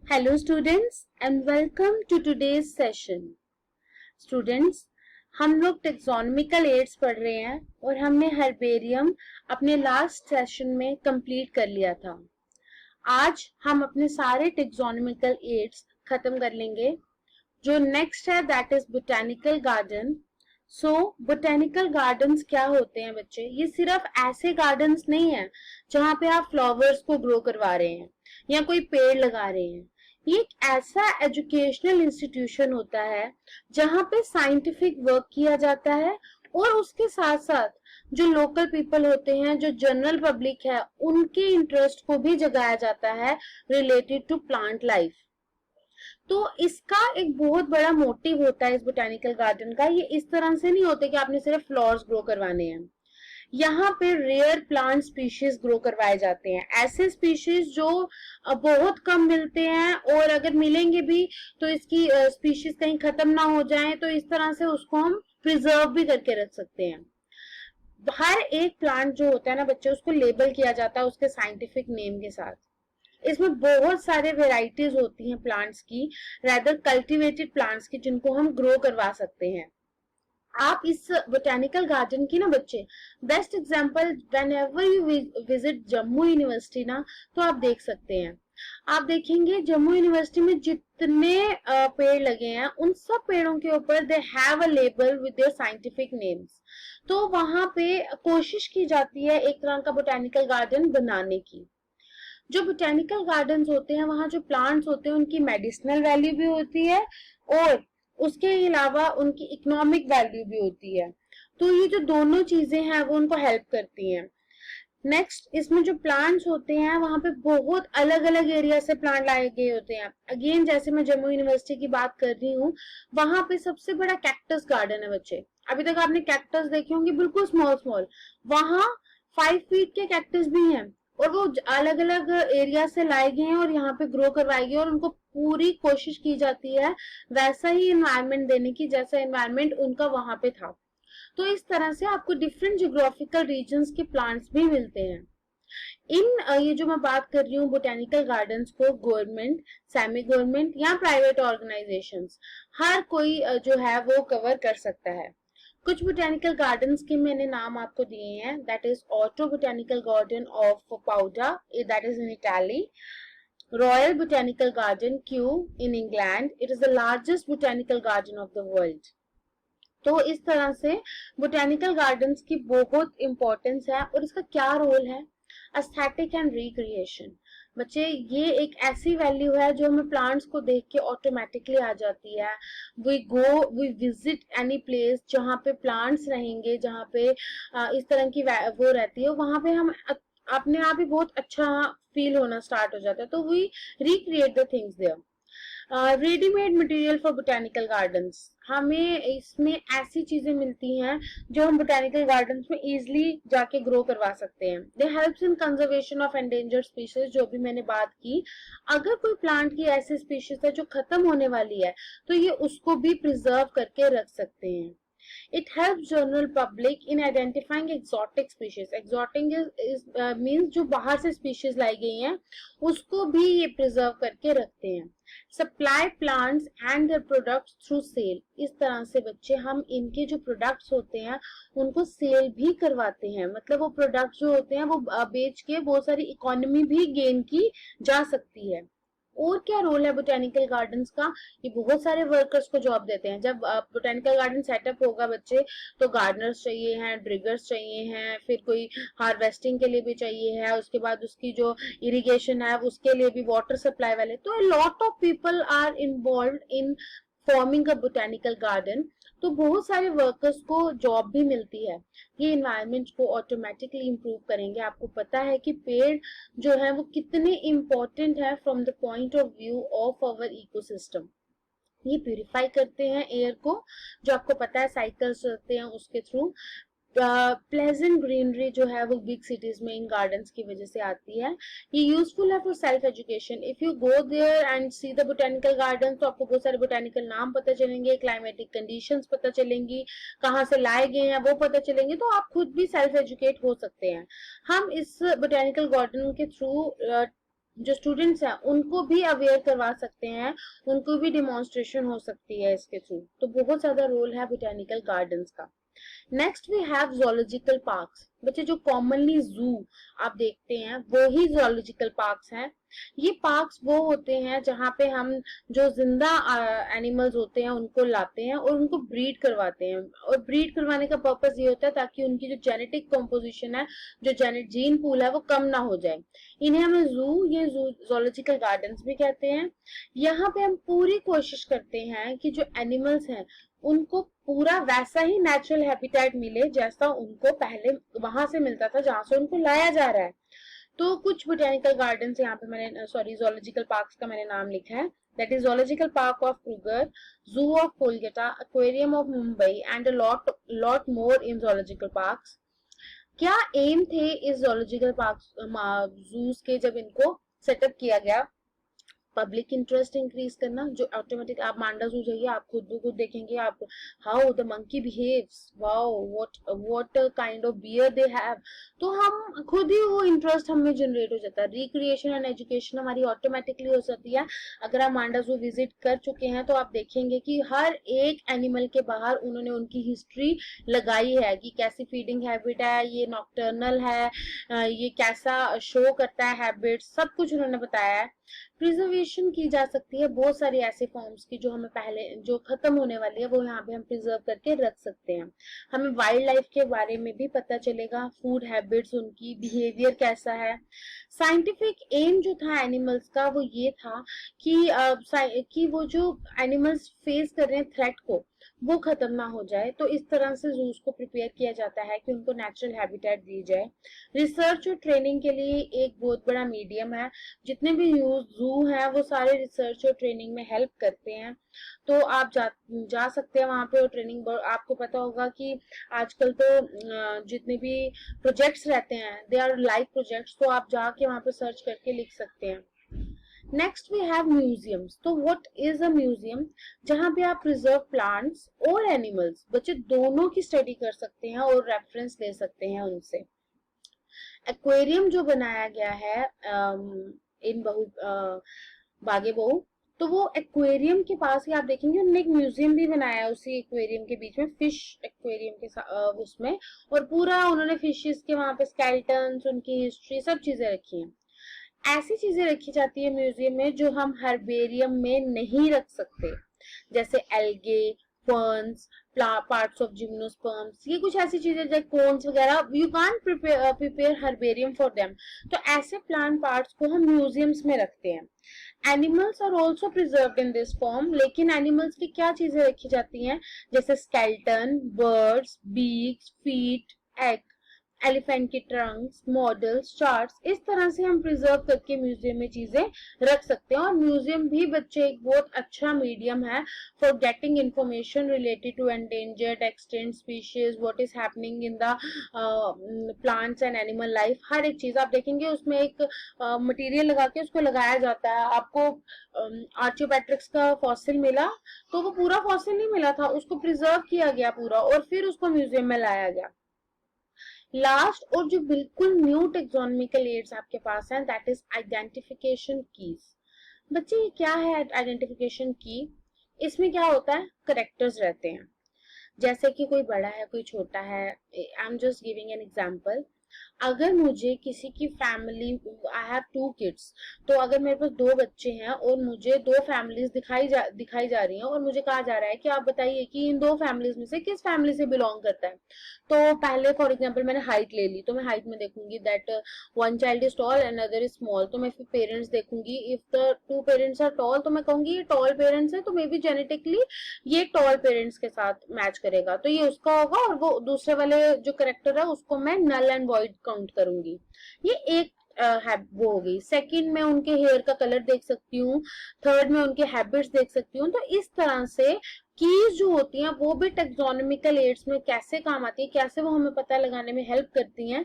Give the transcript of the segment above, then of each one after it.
Hello students and welcome to today's session. Students, हम लोग taxonomical aids पढ़ रहे हैं और हमने हर्बेरियम अपने लास्ट सेशन में कंप्लीट कर लिया था। आज हम अपने सारे टेक्सोनॉमिकल एड्स खत्म कर लेंगे। जो नेक्स्ट है that is botanical garden. So botanical gardens क्या होते हैं बच्चे? ये सिर्फ ऐसे गार्डन्स नहीं है जहां पे आप फ्लावर्स को ग्रो करवा रहे हैं या कोई पेड़ लगा रहे हैं। ये एक ऐसा एजुकेशनल इंस्टीट्यूशन होता है जहां पे साइंटिफिक वर्क किया जाता है और उसके साथ साथ जो लोकल पीपल होते हैं, जो जनरल पब्लिक है, उनके इंटरेस्ट को भी जगाया जाता है रिलेटेड टू प्लांट लाइफ। तो इसका एक बहुत बड़ा मोटिव होता है इस बोटेनिकल गार्डन का। ये इस तरह से नहीं होते कि आपने सिर्फ फ्लावर्स ग्रो करवाने हैं। यहाँ पे रेयर प्लांट स्पीशीज ग्रो करवाए जाते हैं, ऐसे स्पीशीज जो बहुत कम मिलते हैं और अगर मिलेंगे भी तो इसकी स्पीशीज कहीं खत्म ना हो जाए, तो इस तरह से उसको हम प्रिजर्व भी करके रख सकते हैं। हर एक प्लांट जो होता है ना बच्चे, उसको लेबल किया जाता है उसके साइंटिफिक नेम के साथ। इसमें बहुत सारे वेराइटीज होती हैं प्लांट्स की, रेदर कल्टीवेटेड प्लांट्स की, जिनको हम ग्रो करवा सकते हैं। आप इस बोटेनिकल गार्डन की ना बच्चे best example when ever you visit Jammu university ना, तो आप देख सकते हैं। आप देखेंगे जम्मू यूनिवर्सिटी में जितने पेड़ लगे हैं, उन सब पेड़ों के ऊपर they have a label with their scientific names. तो वहां पे कोशिश की जाती है एक तरह का बोटेनिकल गार्डन बनाने की। जो बोटेनिकल गार्डन्स होते हैं, वहां जो प्लांट्स होते हैं उनकी मेडिसिनल वैल्यू भी होती है और उसके अलावा उनकी इकोनॉमिक वैल्यू भी होती है। तो ये जो दोनों चीजें हैं वो उनको हेल्प करती हैं। नेक्स्ट, इसमें जो प्लांट्स होते हैं वहां पे बहुत अलग अलग एरिया से प्लांट लाए गए होते हैं। अगेन जैसे मैं जम्मू यूनिवर्सिटी की बात कर रही हूँ, वहां पे सबसे बड़ा कैक्टस गार्डन है बच्चे। अभी तक आपने कैक्टस देखे होंगे बिल्कुल स्मॉल स्मॉल, वहां 5 फीट के कैक्टस भी हैं और वो अलग अलग एरिया से लाए गए हैं और यहाँ पे ग्रो करवाए गए और उनको पूरी कोशिश की जाती है वैसा ही एनवायरनमेंट देने की जैसा एनवायरनमेंट उनका वहां पे था। तो इस तरह से आपको डिफरेंट जियोग्राफिकल रीजन्स के प्लांट्स भी मिलते हैं। ये जो मैं बात कर रही हूँ बोटेनिकल गार्डन्स को गवर्नमेंट, सेमी गवर्नमेंट या प्राइवेट ऑर्गेनाइजेशंस, हर कोई जो है वो कवर कर सकता है। कुछ बोटेनिकल गार्डन्स के मैंने नाम आपको दिए हैं, that is auto botanical garden of Padua, that is in Italy. Royal botanical garden Kew in England, it is the largest botanical garden of the world. तो इस तरह से बोटेनिकल गार्डन्स की बहुत इंपॉर्टेंस है और इसका क्या रोल है? Aesthetic and recreation. बच्चे, ये एक ऐसी वैल्यू है जो हमें प्लांट्स को देख के ऑटोमेटिकली आ जाती है। वी विजिट एनी प्लेस जहाँ पे प्लांट्स रहेंगे, जहाँ पे इस तरह की वो रहती है, वहां पे हम अपने आप ही बहुत अच्छा फील होना स्टार्ट हो जाता है। तो we recreate the things there. Readymade material for botanical gardens, हमें इसमें ऐसी चीजें मिलती हैं जो हम बोटेनिकल गार्डन्स में इजिली जाके ग्रो करवा सकते हैं। They helps in conservation of endangered species, जो भी मैंने बात की। अगर कोई प्लांट की ऐसी स्पीशीज है जो खत्म होने वाली है, तो ये उसको भी प्रिजर्व करके रख सकते हैं। It helps general public in identifying exotic species. Exotic means जो बाहर से species लाई गई हैं, उसको भी ये preserve करके रखते हैं। Supply plants and their products through sale. इस तरह से बच्चे हम इनके जो products होते हैं उनको sale भी करवाते हैं। मतलब वो products जो होते हैं वो बेच के बहुत सारी economy भी gain की जा सकती है। और क्या रोल है बोटेनिकल गार्डन्स का? ये बहुत सारे वर्कर्स को जॉब देते हैं। जब बोटेनिकल गार्डन सेटअप होगा बच्चे, तो गार्डनर्स चाहिए हैं, ड्रिगर्स चाहिए हैं, फिर कोई हार्वेस्टिंग के लिए भी चाहिए है, उसके बाद उसकी जो इरिगेशन है उसके लिए भी, वाटर सप्लाई वाले। तो lot of people are involve in forming a botanical garden. तो बहुत सारे वर्कर्स को जॉब भी मिलती है। ये इन्वायरमेंट को ऑटोमेटिकली इंप्रूव करेंगे। आपको पता है कि पेड़ जो है वो कितने इंपॉर्टेंट है from the point of view of our ecosystem. ये प्यूरिफाई करते हैं एयर को, जो आपको पता है साइकिल्स चलते हैं उसके थ्रू। प्लेजेंट ग्रीनरी जो है वो बिग सिटीज में इन गार्डन्स की वजह से आती है। ये यूजफुल है for self education. If you go there and see the botanical garden, तो आपको बहुत सारे बोटेनिकल नाम पता चलेंगे, क्लाइमेटिक कंडीशंस पता चलेंगी, कहाँ से लाए गए हैं वो पता चलेंगे, तो आप खुद भी सेल्फ एजुकेट हो सकते हैं। हम इस बोटेनिकल गार्डन के थ्रू जो स्टूडेंट्स हैं उनको भी अवेयर करवा सकते हैं, उनको भी डिमॉन्स्ट्रेशन हो सकती है इसके थ्रू। तो बहुत ज्यादा रोल है बोटेनिकल गार्डन्स का। Next we have zoological parks. बच्चे जो कॉमनली जू आप देखते हैं वो ही जोलॉजिकल पार्क्स हैं। ये पार्क्स वो होते हैं जहाँ पे हम जो जिंदा एनिमल्स होते हैं उनको लाते हैं और उनको ब्रीड करवाते हैं, और ब्रीड करवाने का पर्पस ये होता है ताकि उनकी जो जेनेटिक कॉम्पोजिशन है, जो जीन पूल है, वो कम ना हो जाए। इन्हें हम जोलॉजिकल गार्डन्स भी कहते हैं। यहाँ पे हम पूरी कोशिश करते हैं कि जो एनिमल्स हैं उनको पूरा वैसा ही नेचुरल हैबिटेट मिले जैसा उनको पहले वहां से मिलता था जहां से उनको लाया जा रहा है। तो कुछ बोटेनिकल गार्डन्स यहाँ पे मैंने जोलॉजिकल पार्क्स का मैंने नाम लिखा है। That is zoological park of Kruger, zoo of Kolkata, aquarium of Mumbai and lot more in zoological parks. क्या एम थे इस जोलॉजिकल पार्क जूस के जब इनको सेटअप किया गया? पब्लिक इंटरेस्ट इंक्रीज करना, जो ऑटोमेटिक आप मांडा जू जाइए, आप खुद ब खुद देखेंगे आप how the monkey behaves, wow what kind of bear they have. तो हम खुद ही वो इंटरेस्ट हमें जनरेट हो जाता है। रिक्रिएशन एंड एजुकेशन हमारी ऑटोमेटिकली हो जाती है। अगर आप मांडा जू विजिट कर चुके हैं तो आप देखेंगे कि हर एक एनिमल के बाहर उन्होंने उनकी हिस्ट्री लगाई है कि कैसी फीडिंग हैबिट है, ये नॉक्टर्नल है, ये कैसा शो करता है हैबिट, सब कुछ उन्होंने बताया है। प्रिजर्वेशन की जा सकती है बहुत सारी ऐसे फॉर्म्स की जो हमें पहले जो खत्म होने वाली है वो यहाँ पे हम प्रिजर्व करके रख सकते हैं। हमें वाइल्ड लाइफ के बारे में भी पता चलेगा, फूड हैबिट्स, उनकी बिहेवियर कैसा है। साइंटिफिक एम जो था एनिमल्स का वो ये था कि वो जो एनिमल्स फेस कर रहे हैं थ्रेट को वो खत्म ना हो जाए। तो इस तरह से जूस को प्रिपेयर किया जाता है कि उनको नेचुरल हैबिटेट दी जाए। रिसर्च और ट्रेनिंग के लिए एक बहुत बड़ा मीडियम है। जितने भी जू हैं वो सारे रिसर्च और ट्रेनिंग में हेल्प करते हैं। तो आप जा सकते हैं वहां पे और ट्रेनिंग। आपको पता होगा कि आजकल तो जितने भी प्रोजेक्ट्स रहते हैं दे आर लाइव प्रोजेक्ट्स, तो आप जाके वहां पे सर्च करके लिख सकते हैं। Next we have museums. तो व्हाट इज अ म्यूजियम? जहां पे आप प्रिजर्व प्लांट्स और एनिमल्स, बच्चे दोनों की स्टडी कर सकते हैं और रेफरेंस ले सकते हैं उनसे। एक्वेरियम जो बनाया गया है इन बागे बहू, तो वो एक्वेरियम के पास ही आप देखेंगे उन्होंने एक म्यूजियम भी बनाया है उसी एक्वेरियम के बीच में, फिश एक्वेरियम के उसमें, और पूरा उन्होंने फिशेस के वहां पे स्केलेटन्स, उनकी हिस्ट्री, सब चीजें रखी हैं। ऐसी चीजें रखी जाती है म्यूजियम में जो हम हर्बेरियम में नहीं रख सकते, जैसे algae, ferns, parts of gymnosperms, ये कुछ ऐसी चीजें जैसे कोन्स वगैरह, you can't prepare herbarium for them. तो ऐसे प्लांट पार्ट्स को हम म्यूजियम्स में रखते हैं। Animals are also preserved in this form. लेकिन एनिमल्स की क्या चीजें रखी जाती हैं? जैसे skeleton, birds, beaks, feet, egg, elephant की ट्रंक्स, मॉडल्स, चार्ट्स, इस तरह से हम प्रिजर्व करके म्यूजियम में चीजें रख सकते हैं। और म्यूजियम भी बच्चे एक बहुत अच्छा मीडियम है for getting information related to endangered, extant species, what is happening in the plants and animal life. हर एक चीज आप देखेंगे उसमें एक मटेरियल लगा के उसको लगाया जाता है। आपको आर्चियोपेट्रिक्स का फॉसिल मिला तो वो पूरा फॉसिल नहीं मिला था, उसको प्रिजर्व किया गया पूरा और फिर उसको म्यूजियम में लाया गया। लास्ट और जो बिल्कुल न्यू टेक्सोनॉमिकल एड्स आपके पास है, दैट इज आइडेंटिफिकेशन कीज। बच्चे ये क्या है आइडेंटिफिकेशन की? इसमें क्या होता है, करेक्टर्स रहते हैं, जैसे कि कोई बड़ा है कोई छोटा है। I am just giving an example. अगर मुझे किसी की फैमिली, आई हैव 2 किड्स, तो अगर मेरे पास 2 बच्चे हैं और मुझे 2 फैमिलीज दिखाई जा रही हैं और मुझे कहा जा रहा है कि आप बताइए कि इन 2 फैमिलीज में से किस फैमिली से बिलोंग करता है। तो पहले फॉर एग्जांपल मैंने हाइट ले ली, तो मैं हाइट में देखूंगी that one child is tall and other is small. तो मैं फिर पेरेंट्स देखूंगी, if the 2 parents are tall तो मैं कहूंगी ये टॉल पेरेंट्स है, तो मे बी जेनेटिकली ये टॉल पेरेंट्स के साथ मैच करेगा, तो ये उसका होगा। और वो दूसरे वाले जो करेक्टर है उसको मैं नल एंड वॉइड काउंट करूंगी। ये एक वो हो गई। सेकंड में उनके हेयर का कलर देख सकती हूँ, थर्ड में उनके हैबिट्स देख सकती हूँ। तो इस तरह से कीज जो होती हैं वो भी टेक्सोनॉमिकल एड्स में कैसे काम आती है, कैसे वो हमें पता लगाने में हेल्प करती हैं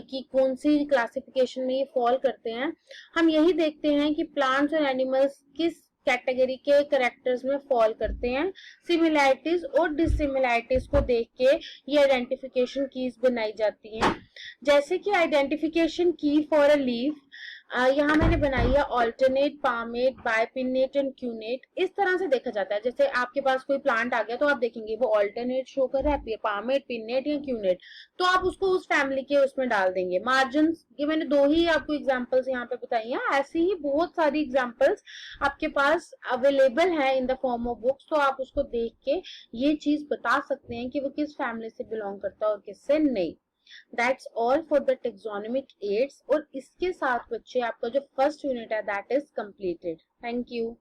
कि कौन सी क्लासिफिकेशन में ये फॉल करते हैं। हम यही देखते हैं कि प्लांट्स और एनिमल्स किस कैटेगरी के करेक्टर्स में फॉल करते हैं। सिमिलैरिटीज और डिसिमिलैरिटीज को देख के ये आइडेंटिफिकेशन कीज बनाई जाती हैं। जैसे कि आइडेंटिफिकेशन की फॉर अ लीफ, यहाँ मैंने बनाई है ऑल्टरनेट, पामेट, बायपिनेट एंड क्यूनेट। इस तरह से देखा जाता है, जैसे आपके पास कोई प्लांट आ गया तो आप देखेंगे वो ऑल्टरनेट शो कर रहा है, पामेट, पिनेट या क्यूनेट, तो आप उसको उस फैमिली के उसमें डाल देंगे। मार्जिन, ये मैंने दो ही आपको एग्जांपल्स यहाँ पे बताई हैं, ऐसी ही बहुत सारी एग्जांपल्स आपके पास अवेलेबल है in the form of books, तो आप उसको देख के ये चीज बता सकते हैं कि वो किस फैमिली से बिलोंग करता है और किससे नहीं। That's all for the taxonomic aids. और इसके साथ बच्चे आपका जो फर्स्ट यूनिट है that is completed. Thank you.